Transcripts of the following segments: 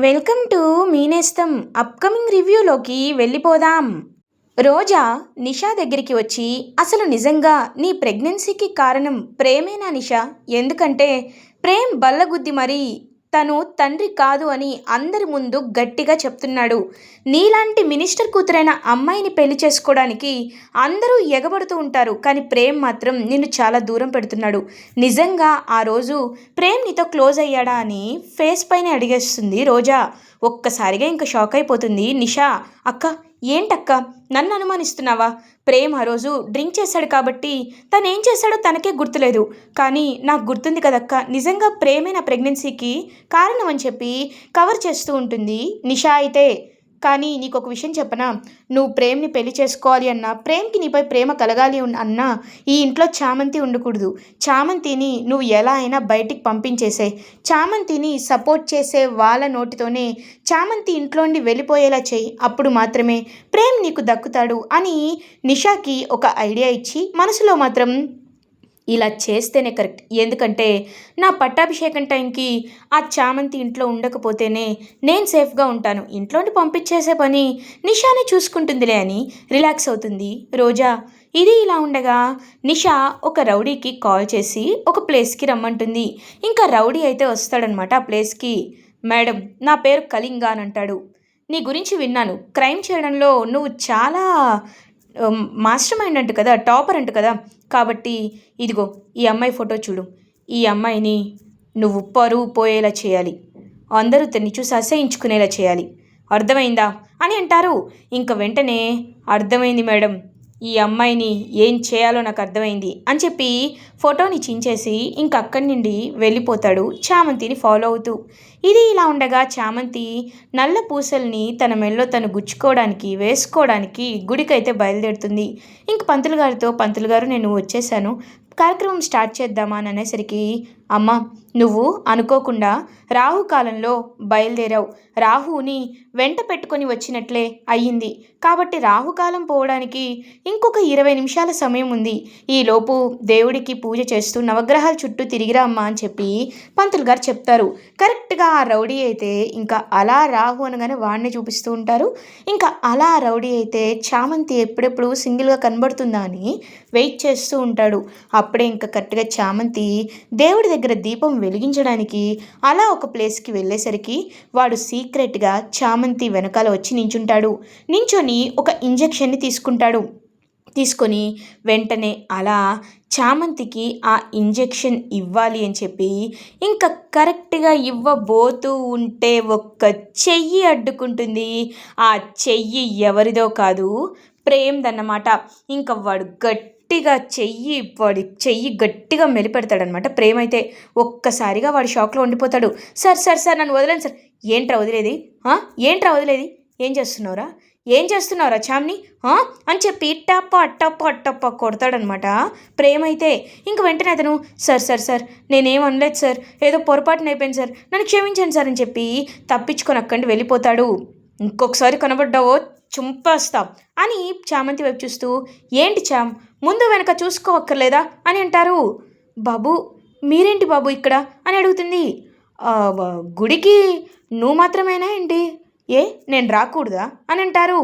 Welcome to మీనేస్తం upcoming రివ్యూలోకి వెళ్ళిపోదాం. రోజా నిషా దగ్గరికి వచ్చి అసలు నిజంగా నీ ప్రెగ్నెన్సీకి కారణం ప్రేమేనా నిషా? ఎందుకంటే ప్రేమ్ బల్లగుద్ది మరీ తను తండ్రి కాదు అని అందరి ముందు గట్టిగా చెప్తున్నాడు. నీలాంటి మినిస్టర్ కూతురైన అమ్మాయిని పెళ్లి చేసుకోవడానికి అందరూ ఎగబడుతూ ఉంటారు, కానీ ప్రేమ్ మాత్రం నిన్ను చాలా దూరం పెడుతున్నాడు. నిజంగా ఆ రోజు ప్రేమ్ నీతో క్లోజ్ అయ్యాడా అని ఫేస్ పైన అడిగేస్తుంది రోజా. ఒక్కసారిగా ఇంకా షాక్ అయిపోతుంది నిషా. అక్క, ఏంటక్క నన్ను అనుమానిస్తున్నావా? ప్రేమ్ ఆ రోజు డ్రింక్ చేశాడు కాబట్టి తను ఏం చేశాడో తనకే గుర్తులేదు, కానీ నాకు గుర్తుంది కదక్క, నిజంగా ప్రేమే నా ప్రెగ్నెన్సీకి కారణం అని చెప్పి కవర్ చేస్తూ ఉంటుంది నిషా అయితే. కానీ నీకు ఒక విషయం చెప్పనా, నువ్వు ప్రేమ్ని పెళ్లి చేసుకోవాలి అన్నా, ప్రేమ్కి నీపై ప్రేమ కలగాలి అన్నా ఈ ఇంట్లో చామంతి ఉండకూడదు. చామంతిని నువ్వు ఎలా అయినా బయటికి పంపించేసే. చామంతిని సపోర్ట్ చేసే వాళ్ళ నోటితోనే చామంతి ఇంట్లోండి వెళ్ళిపోయేలా చేయి, అప్పుడు మాత్రమే ప్రేమ్ నీకు దక్కుతాడు అని నిషాకి ఒక ఐడియా ఇచ్చి మనసులో మాత్రం ఇలా చేస్తేనే కరెక్ట్, ఎందుకంటే నా పట్టాభిషేకం టైంకి ఆ చామంతి ఇంట్లో ఉండకపోతేనే నేను సేఫ్గా ఉంటాను, ఇంట్లోని పంపించేసే పని నిషానే చూసుకుంటుందిలే అని రిలాక్స్ అవుతుంది రోజా. ఇది ఇలా ఉండగా నిషా ఒక రౌడీకి కాల్ చేసి ఒక ప్లేస్కి రమ్మంటుంది. ఇంకా రౌడీ అయితే వస్తాడనమాట ఆ ప్లేస్కి. మేడం, నా పేరు కళింగ అని అంటాడు. నీ గురించి విన్నాను, క్రైమ్ చేయడంలో నువ్వు చాలా మాస్టర్ మైండ్ అంట కదా, టాపర్ అంట కదా, కాబట్టి ఇదిగో ఈ అమ్మాయి ఫోటో చూడు, ఈ అమ్మాయిని నువ్వు పరువు పోయేలా చేయాలి, అందరూ తన్ని చూసి అసహించుకునేలా చేయాలి, అర్థమైందా అని అంటారు. ఇంక వెంటనే అర్థమైంది మేడం, ఈ అమ్మాయిని ఏం చేయాలో నాకు అర్థమైంది అని చెప్పి ఫోటోని చించేసి ఇంక అక్కడి నుండి వెళ్ళిపోతాడు చామంతిని ఫాలో అవుతూ. ఇది ఇలా ఉండగా చామంతి నల్ల పూసల్ని తన మెల్లో తను గుచ్చుకోవడానికి వేసుకోవడానికి గుడికైతే బయలుదేరుతుంది. ఇంక పంతులు గారితో, పంతులు గారు నేను వచ్చేసాను, కార్యక్రమం స్టార్ట్ చేద్దామా అని అనేసరికి, అమ్మ నువ్వు అనుకోకుండా రాహుకాలంలో బయలుదేరావు, రాహుని వెంట పెట్టుకొని వచ్చినట్లే అయ్యింది, కాబట్టి రాహుకాలం పోవడానికి ఇంకొక 20 నిమిషాల సమయం ఉంది, ఈలోపు దేవుడికి పూజ చేస్తూ నవగ్రహాల చుట్టూ తిరిగిరా అమ్మా అని చెప్పి పంతులు గారు చెప్తారు. కరెక్ట్గా ఆ రౌడీ అయితే ఇంకా అలా రాహు అనగానే వాడిని చూపిస్తూ ఉంటారు. ఇంకా అలా రౌడీ అయితే చామంతి ఎప్పుడెప్పుడు సింగిల్గా కనబడుతుందా అని వెయిట్ చేస్తూ ఉంటాడు. అప్పుడే ఇంకా కరెక్ట్గా చామంతి దేవుడి దగ్గర దీపం వెలిగించడానికి అలా ఒక ప్లేస్కి వెళ్ళేసరికి వాడు సీక్రెట్గా చామంతి వెనకాల వచ్చి నించుంటాడు. నించొని ఒక ఇంజెక్షన్ని తీసుకొని వెంటనే అలా చామంతికి ఆ ఇంజెక్షన్ ఇవ్వాలి అని చెప్పి ఇంకా కరెక్ట్గా ఇవ్వబోతూ ఉంటే ఒక్క చెయ్యి అడ్డుకుంటుంది. ఆ చెయ్యి ఎవరిదో కాదు, ప్రేమ్దన్నమాట. ఇంకా వాడు వాడి చెయ్యి గట్టిగా మెలిపెడతాడనమాట. ప్రేమైతే ఒక్కసారిగా వాడి షాక్లో ఉండిపోతాడు. సార్ సార్ సార్ నన్ను వదిలేండి సార్. ఏంట్రా వదిలేది? ఏంట్రా వదిలేది? ఏం చేస్తున్నావురా చామ్ని అని చెప్పి టప్ప టప్ప టప్ప కొడతాడనమాట ప్రేమైతే. ఇంక వెంటనే అతను సార్ సార్ సార్ నేనేం అనలేదు సార్, ఏదో పొరపాటున అయిపోయింది సార్, నన్ను క్షమించండి సార్ అని చెప్పి తప్పించుకొని అక్కడి వెళ్ళిపోతాడు. ఇంకొకసారి కనబడ్డావో చుంపేస్తా అని చామంతి వైపు చూస్తూ, ఏంటి చామ్, ముందు వెనక చూసుకోవక్కర్లేదా అని అంటారు. బాబు మీరేంటి బాబు ఇక్కడ అని అడుగుతుంది. గుడికి నువ్వు మాత్రమేనా ఏంటి? ఏ నేను రాకూడదా అని అంటారు.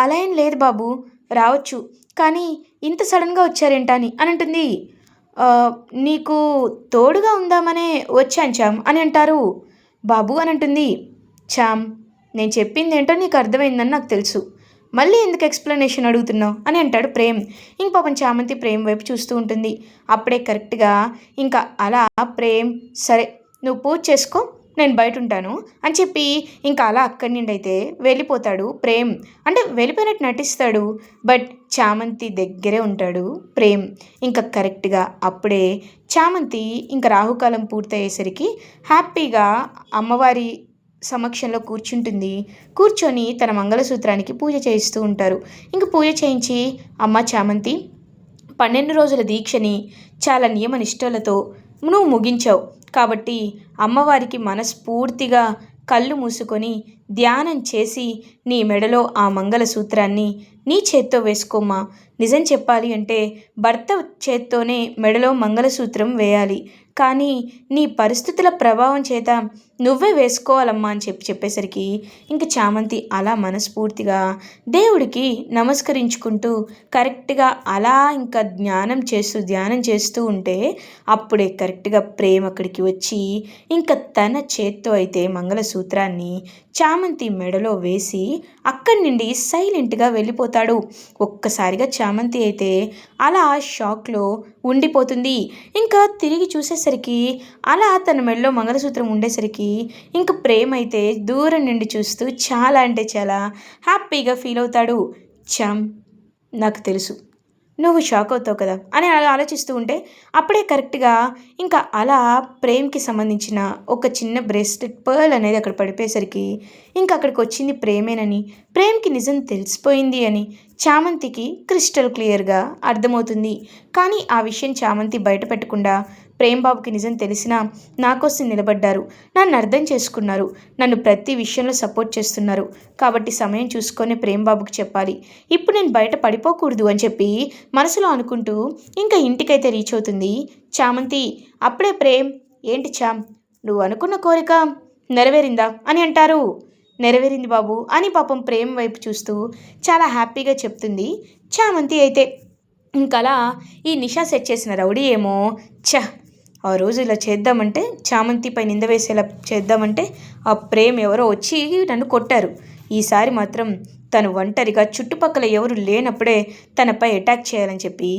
అలా ఏం లేదు బాబు, రావచ్చు, కానీ ఇంత సడన్గా వచ్చారేంటా అని అంటుంది. నీకు తోడుగా ఉందామనే వచ్చాను చామ్ అని అంటారు. బాబు అని అంటుంది. చామ్, నేను చెప్పింది ఏంటో నీకు అర్థమైందని నాకు తెలుసు, మళ్ళీ ఎందుకు ఎక్స్ప్లెనేషన్ అడుగుతున్నావు అని అంటాడు ప్రేమ్. ఇంక పాపం చామంతి ప్రేమ్ వైపు చూస్తూ ఉంటుంది. అప్పుడే కరెక్ట్గా ఇంకా అలా ప్రేమ్, సరే నువ్వు పూజ చేసుకో, నేను బయట ఉంటాను అని చెప్పి ఇంకా అలా అక్కడి నుండి అయితే వెళ్ళిపోతాడు ప్రేమ్. అంటే వెళ్ళిపోయినట్టు నటిస్తాడు, బట్ చామంతి దగ్గరే ఉంటాడు ప్రేమ్. ఇంకా కరెక్ట్గా అప్పుడే చామంతి ఇంకా రాహుకాలం పూర్తయ్యేసరికి హ్యాపీగా అమ్మవారి సమక్షంలో కూర్చొని తన మంగళసూత్రానికి పూజ చేయిస్తూ ఉంటారు. ఇంక పూజ చేయించి, అమ్మ చామంతి 12 రోజుల దీక్షని చాలా నియమ నిష్టలతో నువ్వు ముగించావు, కాబట్టి అమ్మవారికి మనస్ఫూర్తిగా కళ్ళు మూసుకొని ధ్యానం చేసి నీ మెడలో ఆ మంగళసూత్రాన్ని నీ చేత్తో వేసుకోమ్మా. నిజం చెప్పాలి అంటే భర్త చేత్తోనే మెడలో మంగళసూత్రం వేయాలి, కానీ నీ పరిస్థితుల ప్రభావం చేత నువ్వే వేసుకోవాలమ్మా అని చెప్పేసరికి ఇంక చామంతి అలా మనస్ఫూర్తిగా దేవుడికి నమస్కరించుకుంటూ కరెక్ట్గా అలా ఇంకా ధ్యానం చేస్తూ ఉంటే అప్పుడే కరెక్ట్గా ప్రేమ అక్కడికి వచ్చి ఇంకా తన చేత్తో అయితే మంగళసూత్రాన్ని చామంతి మెడలో వేసి అక్కడి నుండి సైలెంట్గా వెళ్ళిపోతాడు. ఒక్కసారిగా చామంతి అయితే అలా షాక్లో ఉండిపోతుంది. ఇంకా తిరిగి చూసేసరికి అలా తన మెడలో మంగళసూత్రం ఉండేసరికి ఇంక ప్రేమ అయితే దూరం నుండి చూస్తూ చాలా అంటే చాలా హ్యాపీగా ఫీల్ అవుతాడు. చామ్, నాకు తెలుసు నువ్వు షాక్ అవుతావు కదా అని అలా ఆలోచిస్తూ ఉంటే అప్పుడే కరెక్ట్గా ఇంకా అలా ప్రేమ్కి సంబంధించిన ఒక చిన్న బ్రేస్లెట్ పర్ల్ అనేది అక్కడ పడిపోయేసరికి ఇంకా అక్కడికి వచ్చింది ప్రేమేనని, ప్రేమ్కి నిజం తెలిసిపోయింది అని చామంతికి క్రిస్టల్ క్లియర్గా అర్థమవుతుంది. కానీ ఆ విషయం చామంతి బయట పెట్టకుండా ప్రేమ్ బాబుకి నిజం తెలిసినా నా కోసం నిలబడ్డారు, నన్ను అర్థం చేసుకున్నారు, నన్ను ప్రతి విషయంలో సపోర్ట్ చేస్తున్నారు, కాబట్టి సమయం చూసుకొని ప్రేమ్ బాబుకి చెప్పాలి, ఇప్పుడు నేను బయట పడిపోకూడదు అని చెప్పి మనసులో అనుకుంటూ ఇంకా ఇంటికైతే రీచ్ అవుతుంది చామంతి. అప్పుడే ప్రేమ్, ఏంటి చామ్, నువ్వు అనుకున్న కోరిక నెరవేరిందా అని అంటారు. నెరవేరింది బాబు అని పాపం ప్రేమ్ వైపు చూస్తూ చాలా హ్యాపీగా చెప్తుంది చామంతి అయితే. ఇంకలా ఈ నిషా సెట్ చేసిన రౌడీ ఏమో, ఆ రోజు ఇలా చేద్దామంటే, చామంతిపై నింద వేసేలా చేద్దామంటే ఆ ప్రేమ్ ఎవరో వచ్చి నన్ను కొట్టారు, ఈసారి మాత్రం తను ఒంటరిగా చుట్టుపక్కల ఎవరు లేనప్పుడే తనపై అటాక్ చేయాలని చెప్పి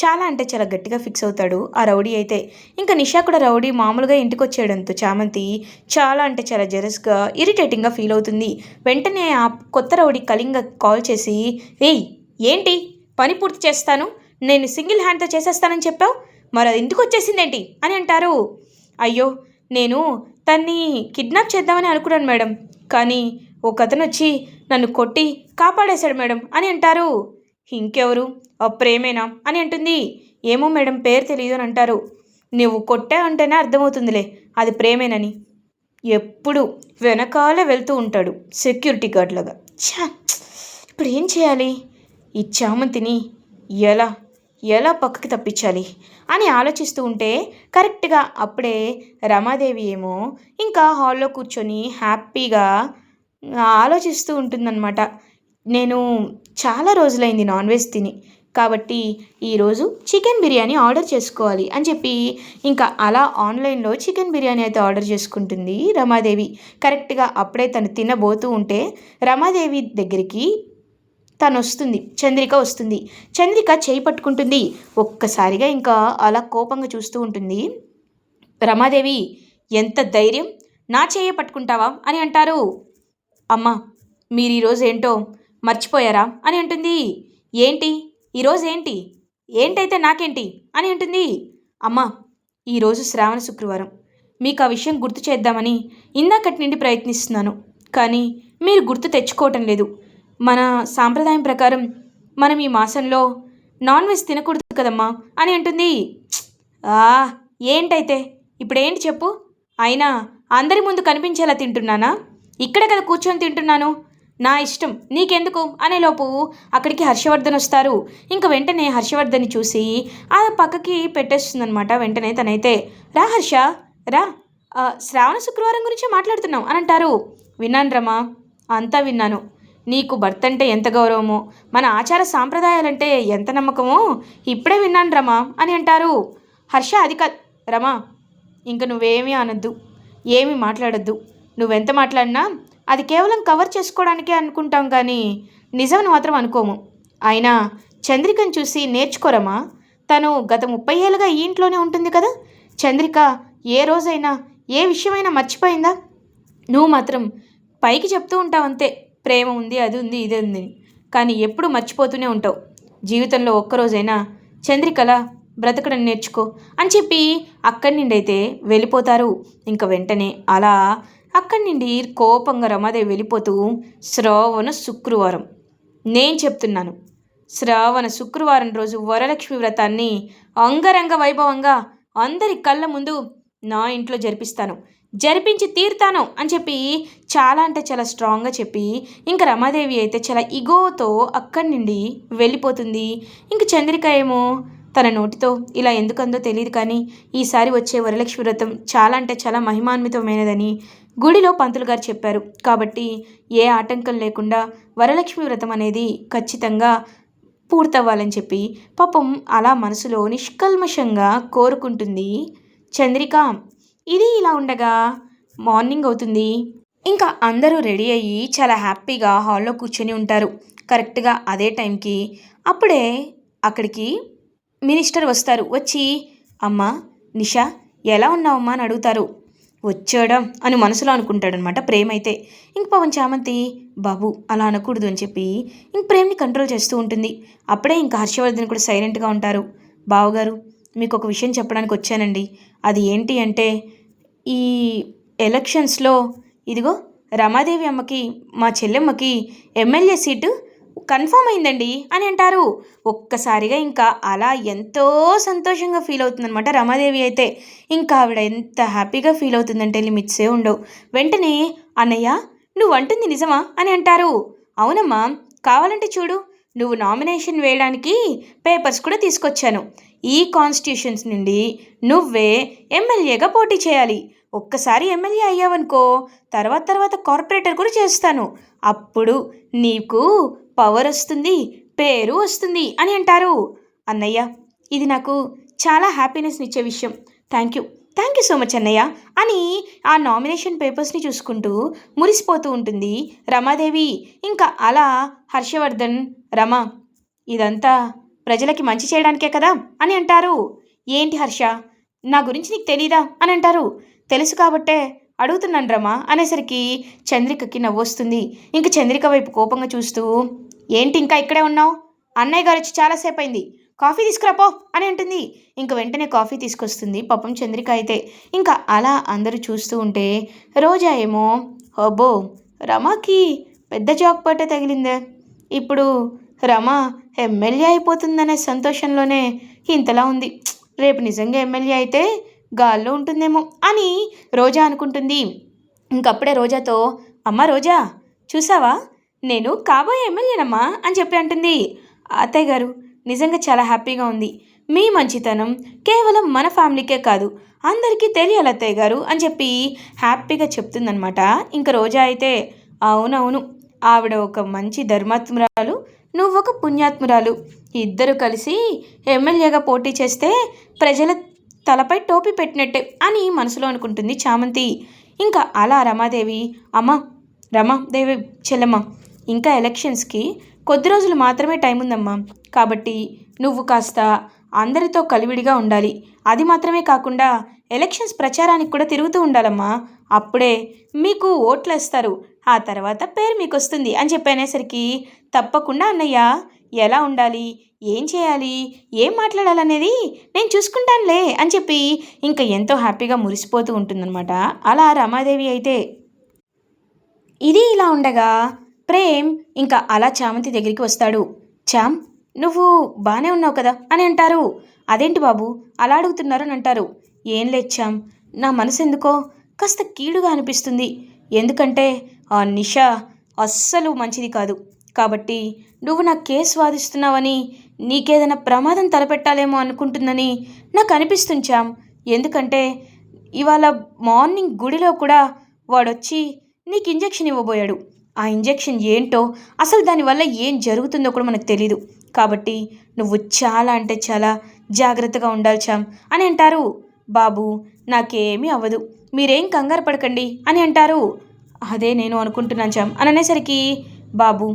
చాలా అంటే చాలా గట్టిగా ఫిక్స్ అవుతాడు ఆ రౌడీ అయితే. ఇంకా నిషా కూడా రౌడీ మామూలుగా ఇంటికి వచ్చేయడంతో చామంతి చాలా అంటే చాలా జెరస్గా ఇరిటేటింగ్గా ఫీల్ అవుతుంది. వెంటనే ఆ కొత్త రౌడీ కళింగ కాల్ చేసి, ఏయ్ ఏంటి, పని పూర్తి చేస్తాను, నేను సింగిల్ హ్యాండ్తో చేసేస్తానని చెప్పావు, మరి అది ఇంటికి వచ్చేసిందేంటి అని అంటారు. అయ్యో, నేను తన్ని కిడ్నాప్ చేద్దామని అనుకున్నాను మేడం, కానీ ఒక అతను వచ్చి నన్ను కొట్టి కాపాడేశాడు మేడం అని అంటారు. ఇంకెవరు, ఆ ప్రేమేనా అని అంటుంది. ఏమో మేడం, పేరు తెలియదు అని అంటారు. నువ్వు కొట్టావంటేనే అర్థమవుతుందిలే అది ప్రేమేనని, ఎప్పుడు వెనకాలే వెళ్తూ ఉంటాడు సెక్యూరిటీ గార్డ్ లాగా. ఇప్పుడు ఏం చేయాలి, ఈ చామంతిని ఎలా ఎలా పక్కకి తప్పించాలి అని ఆలోచిస్తూ ఉంటే కరెక్ట్గా అప్పుడే రమాదేవి ఏమో ఇంకా హాల్లో కూర్చొని హ్యాపీగా ఆలోచిస్తూ ఉంటుందన్నమాట. నేను చాలా రోజులైంది నాన్ వెజ్ తిని, కాబట్టి ఈరోజు చికెన్ బిర్యానీ ఆర్డర్ చేసుకోవాలి అని చెప్పి ఇంకా అలా ఆన్లైన్లో చికెన్ బిర్యానీ అయితే ఆర్డర్ చేసుకుంటుంది రమాదేవి. కరెక్ట్గా అప్పుడే తను తినబోతూ ఉంటే రమాదేవి దగ్గరికి తను వస్తుంది, చంద్రిక వస్తుంది. చంద్రిక చేయి పట్టుకుంటుంది. ఒక్కసారిగా ఇంకా అలా కోపంగా చూస్తూ ఉంటుంది. రమాదేవి, ఎంత ధైర్యం, నా చేయి పట్టుకుంటావా అని అంటారు. అమ్మ, మీరు ఈరోజు ఏంటో మర్చిపోయారా అని అంటుంది. ఏంటి ఈరోజు, ఏంటి ఏంటైతే నాకేంటి అని అంటుంది. అమ్మ, ఈరోజు శ్రావణ శుక్రవారం, మీకు ఆ విషయం గుర్తు చేద్దామని ఇందాకటి నుండి ప్రయత్నిస్తున్నాను, కానీ మీరు గుర్తు తెచ్చుకోవటం లేదు. మన సాంప్రదాయం ప్రకారం మనం ఈ మాసంలో నాన్ వెజ్ తినకూడదు కదమ్మా అని అంటుంది. ఏంటైతే ఇప్పుడేంటి చెప్పు, అయినా అందరి ముందు కనిపించేలా తింటున్నానా, ఇక్కడే కదా కూర్చొని తింటున్నాను, నా ఇష్టం, నీకెందుకు అనేలోపు అక్కడికి హర్షవర్ధన్ వస్తారు. ఇంకా వెంటనే హర్షవర్ధన్ని చూసి ఆ పక్కకి పెట్టేస్తుందనమాట. వెంటనే తనైతే, రా హర్ష రా, శ్రావణ శుక్రవారం గురించి మాట్లాడుతున్నాం అని అంటారు. విన్నాను రమా, అంతా విన్నాను, నీకు భర్త అంటే ఎంత గౌరవమో, మన ఆచార సాంప్రదాయాలంటే ఎంత నమ్మకమో ఇప్పుడే విన్నాను రమా అని అంటారు. హర్ష, అది కాదు రమా, ఇంక నువ్వేమీ అనొద్దు, ఏమీ మాట్లాడొద్దు, నువ్వెంత మాట్లాడినా అది కేవలం కవర్ చేసుకోవడానికే అనుకుంటాం, కానీ నిజమని మాత్రం అనుకోము. అయినా చంద్రికను చూసి నేర్చుకోరమా, తను గత 30 ఏళ్ళుగా ఈ ఇంట్లోనే ఉంటుంది కదా, చంద్రిక ఏ రోజైనా ఏ విషయమైనా మర్చిపోయిందా? నువ్వు మాత్రం పైకి చెప్తూ ఉంటావు అంతే, ప్రేమ ఉంది, అది ఉంది, ఇది ఉంది, కానీ ఎప్పుడు మర్చిపోతూనే ఉంటావు. జీవితంలో ఒక్కరోజైనా చంద్రికలా బ్రతకడం నేర్చుకో అని చెప్పి అక్కడి నుండి అయితే వెళ్ళిపోతారు. ఇంకా వెంటనే అలా అక్కడి నుండి కోపంగా రమాదేవి వెళ్ళిపోతూ, శ్రావణ శుక్రవారం, నేను చెప్తున్నాను, శ్రావణ శుక్రవారం రోజు వరలక్ష్మి వ్రతాన్ని అంగరంగ వైభవంగా అందరి కళ్ళ ముందు నా ఇంట్లో జరిపించి తీరుతాను అని చెప్పి చాలా అంటే చాలా స్ట్రాంగ్గా చెప్పి ఇంకా రమాదేవి అయితే చాలా ఇగోతో అక్కడి నుండి వెళ్ళిపోతుంది. ఇంక చంద్రిక ఏమో తన నోటితో ఇలా ఎందుకందో తెలియదు కానీ ఈసారి వచ్చే వరలక్ష్మి వ్రతం చాలా అంటే చాలా మహిమాన్వితమైనదని గుడిలో పంతులు గారు చెప్పారు. కాబట్టి ఏ ఆటంకం లేకుండా వరలక్ష్మి వ్రతం అనేది ఖచ్చితంగా పూర్తవ్వాలని చెప్పి పాపం అలా మనసులో నిష్కల్మషంగా కోరుకుంటుంది చంద్రిక. ఇది ఇలా ఉండగా మార్నింగ్ అవుతుంది. ఇంకా అందరూ రెడీ అయ్యి చాలా హ్యాపీగా హాల్లో కూర్చొని ఉంటారు. కరెక్ట్గా అదే టైంకి అప్పుడే అక్కడికి మినిస్టర్ వస్తారు. వచ్చి అమ్మా నిషా ఎలా ఉన్నావమ్మా అని అడుగుతారు. వచ్చాడా అని మనసులో అనుకుంటాడనమాట ప్రేమ్ అయితే. ఇంక పవన్ చామంతి బాబు అలా అనకూడదు అని చెప్పి ఇంక ప్రేమ్ని కంట్రోల్ చేస్తూ ఉంటుంది. అప్పుడే ఇంకా హర్షవర్ధన్ కూడా సైలెంట్గా ఉంటారు. బావగారు మీకు ఒక విషయం చెప్పడానికి వచ్చానండి. అది ఏంటి అంటే ఈ ఎలక్షన్స్లో ఇదిగో రమాదేవి అమ్మకి మా చెల్లెమ్మకి ఎమ్మెల్యే సీటు కన్ఫర్మ్ అయిందండి అని అంటారు. ఒక్కసారిగా ఇంకా అలా ఎంతో సంతోషంగా ఫీల్ అవుతుందనమాట రమాదేవి అయితే. ఇంకా ఆవిడ ఎంత హ్యాపీగా ఫీల్ అవుతుందంటే లిమిట్సే ఉండవు. వెంటనే అన్నయ్య నువ్వు అంటుంది నిజమా అని అంటారు. అవునమ్మా, కావాలంటే చూడు, నువ్వు నామినేషన్ వేయడానికి పేపర్స్ కూడా తీసుకొచ్చాను. ఈ కాన్స్టిట్యూషన్స్ నుండి నువ్వే ఎమ్మెల్యేగా పోటీ చేయాలి. ఒక్కసారి ఎమ్మెల్యే అయ్యావనుకో తర్వాత కార్పొరేటర్ కూడా చేస్తాను. అప్పుడు నీకు పవర్ వస్తుంది, పేరు వస్తుంది అని అంటారు. అన్నయ్య ఇది నాకు చాలా హ్యాపీనెస్ని ఇచ్చే విషయం. థ్యాంక్ యూ సో మచ్ అన్నయ్య అని ఆ నామినేషన్ పేపర్స్ని చూసుకుంటూ మురిసిపోతూ ఉంటుంది రమాదేవి. ఇంకా అలా హర్షవర్ధన్ రమ ఇదంతా ప్రజలకి మంచి చేయడానికే కదా అని అంటారు. ఏంటి హర్ష, నా గురించి నీకు తెలీదా అని అంటారు. తెలుసు కాబట్టే అడుగుతున్నాను రమా అనేసరికి చంద్రికకి నవ్వొస్తుంది. ఇంక చంద్రిక వైపు కోపంగా చూస్తూ ఏంటి ఇంకా ఇక్కడే ఉన్నావు? అన్నయ్య గారు వచ్చి చాలాసేపు అయింది, కాఫీ తీసుకురాపో అని అంటుంది. ఇంక వెంటనే కాఫీ తీసుకొస్తుంది పాపం చంద్రిక అయితే. ఇంకా అలా అందరూ చూస్తూ ఉంటే రోజా ఏమో అబ్బో రమాకి పెద్ద జాక్పాట తగిలిందే, ఇప్పుడు రమ ఎమ్మెల్యే అయిపోతుందనే సంతోషంలోనే ఇంతలా ఉంది. రేపు నిజంగా ఎమ్మెల్యే అయితే గాల్లో ఉంటుందేమో అని రోజా అనుకుంటుంది. ఇంకప్పుడే రోజాతో అమ్మ రోజా చూసావా, నేను కాబోయే ఎమ్మెల్యేనమ్మా అని చెప్పి అంటుంది. అత్తయ్య గారు నిజంగా చాలా హ్యాపీగా ఉంది. మీ మంచితనం కేవలం మన ఫ్యామిలీకే కాదు అందరికీ తెలియాలి అత్తయ్య గారు అని చెప్పి హ్యాపీగా చెప్తుందనమాట. ఇంక రోజా అయితే అవునవును, ఆవిడ ఒక మంచి ధర్మాత్మురాలు, నువ్వొక పుణ్యాత్మురాలు, ఇద్దరు కలిసి ఎమ్మెల్యేగా పోటీ చేస్తే ప్రజల తలపై టోపీ పెట్టినట్టే అని మనసులో అనుకుంటుంది చామంతి. ఇంకా అలా రమాదేవి రమాదేవి చెల్లెమ్మ ఇంకా ఎలక్షన్స్కి కొద్ది రోజులు మాత్రమే టైం ఉందమ్మా. కాబట్టి నువ్వు కాస్త అందరితో కలివిడిగా ఉండాలి. అది మాత్రమే కాకుండా ఎలక్షన్స్ ప్రచారానికి కూడా తిరుగుతూ ఉండాలమ్మా. అప్పుడే మీకు ఓట్లు వేస్తారు, ఆ తర్వాత పేరు మీకు వస్తుంది అని చెప్పి అనేసరికి తప్పకుండా అన్నయ్య, ఎలా ఉండాలి, ఏం చేయాలి, ఏం మాట్లాడాలనేది నేను చూసుకుంటానులే అని చెప్పి ఇంకా ఎంతో హ్యాపీగా మురిసిపోతూ ఉంటుందన్నమాట అలా రమాదేవి అయితే. ఇది ఇలా ఉండగా ప్రేమ్ ఇంకా అలా చామంతి దగ్గరికి వస్తాడు. చామ్ నువ్వు బాగానే ఉన్నావు కదా అని అంటారు. అదేంటి బాబు అలా అడుగుతున్నారు అని అంటారు. ఏం లేదు చామ్, నా మనసు ఎందుకో కాస్త కీడుగా అనిపిస్తుంది. ఎందుకంటే ఆ నిషా అస్సలు మంచిది కాదు. కాబట్టి నువ్వు నా కేసు వాదిస్తున్నావని, నీకేదైనా ప్రమాదం తలపెట్టాలేమో అనుకుంటుందని నాకు అనిపిస్తుంది చామ్. ఎందుకంటే ఇవాళ మార్నింగ్ గుడిలో కూడా వాడొచ్చి నీకు ఇంజెక్షన్ ఇవ్వబోయాడు. ఆ ఇంజెక్షన్ ఏంటో, అసలు దానివల్ల ఏం జరుగుతుందో కూడా మనకు తెలీదు. కాబట్టి నువ్వు చాలా అంటే చాలా జాగ్రత్తగా ఉండాలి చామ్ అని అంటారు. బాబు నాకేమీ అవ్వదు, మీరేం కంగారు పడకండి అని అంటారు. అదే నేను అనుకుంటున్నాను చామ్ అని అనేసరికి బాబు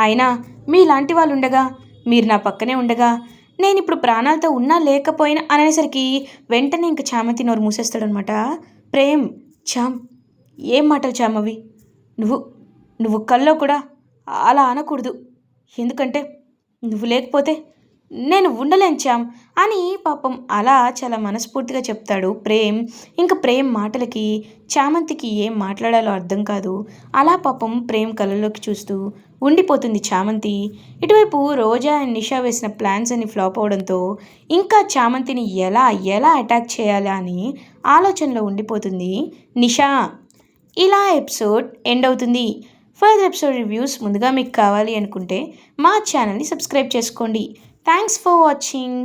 అయినా మీలాంటి వాళ్ళు ఉండగా, మీరు నా పక్కనే ఉండగా నేను ఇప్పుడు ప్రాణాలతో ఉన్నా లేకపోయినా అనేసరికి వెంటనే ఇంక చామంతి నోరు మూసేస్తాడనమాట ప్రేమ్. చామ్ ఏం మాటలు చామ్ అవి, నువ్వు కల్లో కూడా అలా అనకూడదు. ఎందుకంటే నువ్వు లేకపోతే నేను ఉండలేను చామ్ అని పాపం అలా చాలా మనస్ఫూర్తిగా చెప్తాడు ప్రేమ్. ఇంకా ప్రేమ్ మాటలకి చామంతికి ఏం మాట్లాడాలో అర్థం కాదు. అలా పాపం ప్రేమ్ కళ్ళలోకి చూస్తూ ఉండిపోతుంది చామంతి. ఇటువైపు రోజా అండ్ నిషా వేసిన ప్లాన్స్ అన్ని ఫ్లాప్ అవడంతో ఇంకా చామంతిని ఎలా అటాక్ చేయాలా అని ఆలోచనలో ఉండిపోతుంది నిషా. ఇలా ఎపిసోడ్ ఎండ్ అవుతుంది. ఫర్దర్ ఎపిసోడ్ రివ్యూస్ ముందుగా మీకు కావాలి అనుకుంటే మా ఛానల్ని సబ్స్క్రైబ్ చేసుకోండి. Thanks for watching.